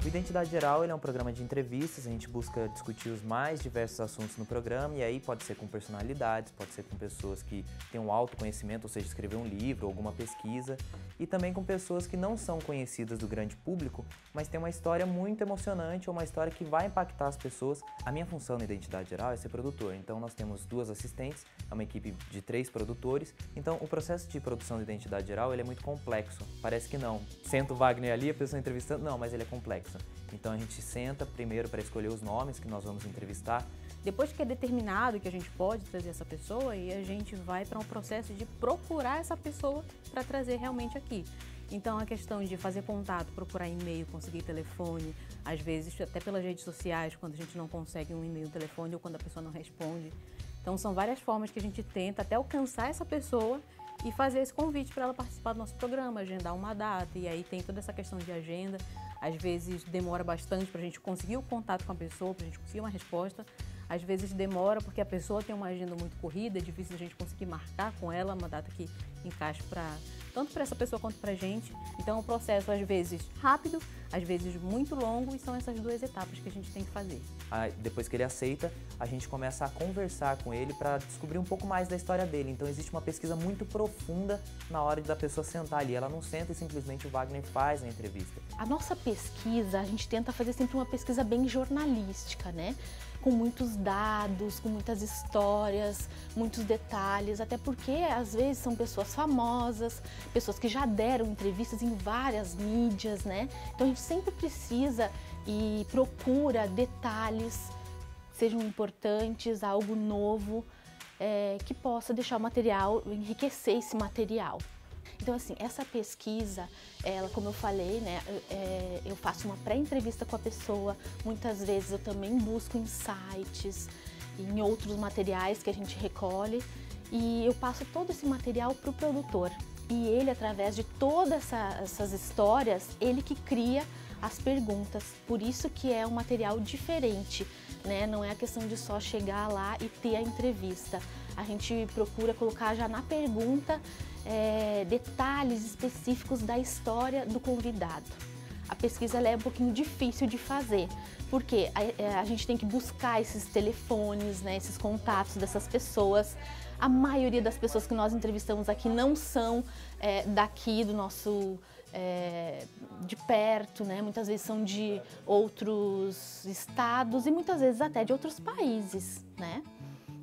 O Identidade Geral ele é um programa de entrevistas, a gente busca discutir os mais diversos assuntos no programa e aí pode ser com personalidades, pode ser com pessoas que têm um autoconhecimento, ou seja, escrever um livro, alguma pesquisa, e também com pessoas que não são conhecidas do grande público, mas têm uma história muito emocionante ou uma história que vai impactar as pessoas. A minha função na Identidade Geral é ser produtor, então nós temos 2 assistentes, é uma equipe de 3 produtores, então o processo de produção da Identidade Geral ele é muito complexo, parece que não. Senta o Wagner ali, a pessoa entrevistando, não, mas ele é complexo. Então a gente senta primeiro para escolher os nomes que nós vamos entrevistar. Depois que é determinado que a gente pode trazer essa pessoa, e a gente vai para um processo de procurar essa pessoa para trazer realmente aqui. Então a questão de fazer contato, procurar e-mail, conseguir telefone, às vezes até pelas redes sociais, quando a gente não consegue um e-mail, um telefone ou quando a pessoa não responde. Então são várias formas que a gente tenta até alcançar essa pessoa e fazer esse convite para ela participar do nosso programa, agendar uma data, e aí tem toda essa questão de agenda. Às vezes demora bastante para a gente conseguir o contato com a pessoa, para a gente conseguir uma resposta. Às vezes demora porque a pessoa tem uma agenda muito corrida, é difícil a gente conseguir marcar com ela uma data que encaixe tanto para essa pessoa quanto para a gente. Então é um processo às vezes rápido, às vezes muito longo, e são essas 2 etapas que a gente tem que fazer. Depois que ele aceita, a gente começa a conversar com ele para descobrir um pouco mais da história dele. Então existe uma pesquisa muito profunda na hora da pessoa sentar ali. Ela não senta e simplesmente o Wagner faz a entrevista. A nossa pesquisa, a gente tenta fazer sempre uma pesquisa bem jornalística, né? Com muitos dados, com muitas histórias, muitos detalhes, até porque às vezes são pessoas famosas, pessoas que já deram entrevistas em várias mídias, né? Então a gente sempre precisa e procura detalhes, sejam importantes, algo novo, que possa deixar o material, enriquecer esse material. Então, assim, essa pesquisa, ela, como eu falei, né, eu faço uma pré-entrevista com a pessoa, muitas vezes eu também busco em sites, em outros materiais que a gente recolhe, e eu passo todo esse material para o produtor. E ele, através de todas essas histórias, ele que cria as perguntas, por isso que é um material diferente, né? Não é a questão de só chegar lá e ter a entrevista. A gente procura colocar já na pergunta detalhes específicos da história do convidado. A pesquisa ela é um pouquinho difícil de fazer, porque a gente tem que buscar esses telefones, né, esses contatos dessas pessoas. A maioria das pessoas que nós entrevistamos aqui não são daqui do nosso, de perto, né? Muitas vezes são de outros estados e muitas vezes até de outros países, né?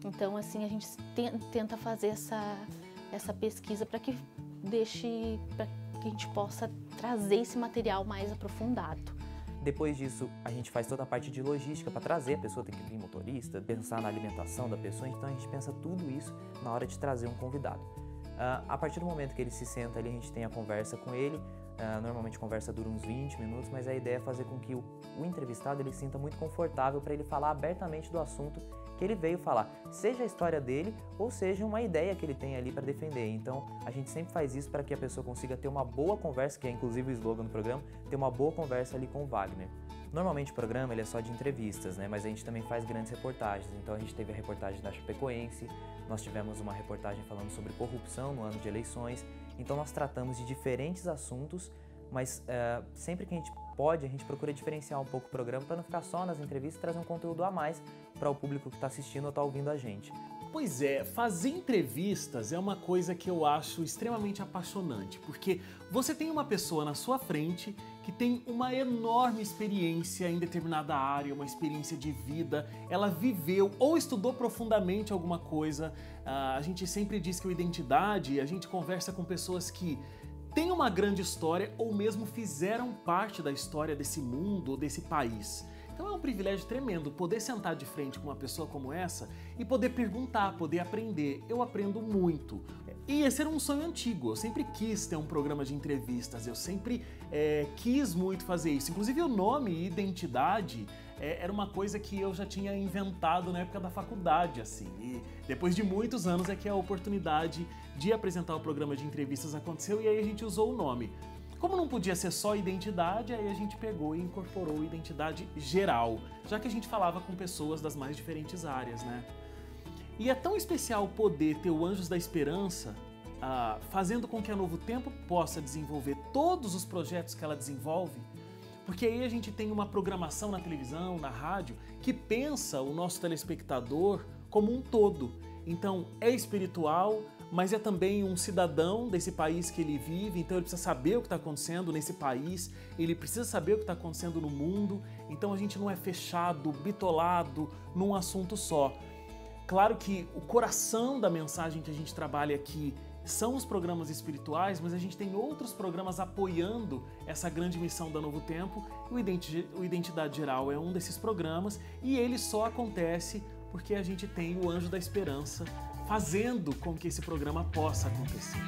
Então, assim, a gente tenta fazer essa pesquisa para que a gente possa trazer esse material mais aprofundado. Depois disso, a gente faz toda a parte de logística para trazer, a pessoa tem que vir motorista, pensar na alimentação da pessoa, então a gente pensa tudo isso na hora de trazer um convidado. A partir do momento que ele se senta ali, a gente tem a conversa com ele, normalmente a conversa dura uns 20 minutos, mas a ideia é fazer com que o entrevistado ele se sinta muito confortável para ele falar abertamente do assunto que ele veio falar, seja a história dele ou seja uma ideia que ele tem ali para defender. Então a gente sempre faz isso para que a pessoa consiga ter uma boa conversa, que é inclusive o slogan do programa, ter uma boa conversa ali com o Wagner. Normalmente o programa ele é só de entrevistas, né? Mas a gente também faz grandes reportagens. Então a gente teve a reportagem da Chapecoense, nós tivemos uma reportagem falando sobre corrupção no ano de eleições. Então nós tratamos de diferentes assuntos, mas sempre que a gente pode, a gente procura diferenciar um pouco o programa para não ficar só nas entrevistas e trazer um conteúdo a mais para o público que está assistindo ou está ouvindo a gente. Pois é, fazer entrevistas é uma coisa que eu acho extremamente apaixonante, porque você tem uma pessoa na sua frente que tem uma enorme experiência em determinada área, uma experiência de vida, ela viveu ou estudou profundamente alguma coisa. A gente sempre diz que o Identidade, a gente conversa com pessoas que têm uma grande história ou mesmo fizeram parte da história desse mundo, desse país. Então é um privilégio tremendo poder sentar de frente com uma pessoa como essa e poder perguntar, poder aprender. Eu aprendo muito. E esse era um sonho antigo, eu sempre quis ter um programa de entrevistas, eu sempre quis muito fazer isso. Inclusive o nome Identidade era uma coisa que eu já tinha inventado na época da faculdade, assim. E depois de muitos anos é que a oportunidade de apresentar o programa de entrevistas aconteceu e aí a gente usou o nome. Como não podia ser só Identidade, aí a gente pegou e incorporou Identidade Geral, já que a gente falava com pessoas das mais diferentes áreas, né? E é tão especial poder ter o Anjos da Esperança fazendo com que a Novo Tempo possa desenvolver todos os projetos que ela desenvolve, Porque aí a gente tem uma programação na televisão, na rádio, que pensa o nosso telespectador como um todo. Então, é espiritual, mas é também um cidadão desse país que ele vive, então ele precisa saber o que está acontecendo nesse país, ele precisa saber o que está acontecendo no mundo, então a gente não é fechado, bitolado num assunto só. Claro que o coração da mensagem que a gente trabalha aqui são os programas espirituais, mas a gente tem outros programas apoiando essa grande missão da Novo Tempo, e o Identidade Geral é um desses programas, e ele só acontece porque a gente tem o Anjo da Esperança fazendo com que esse programa possa acontecer.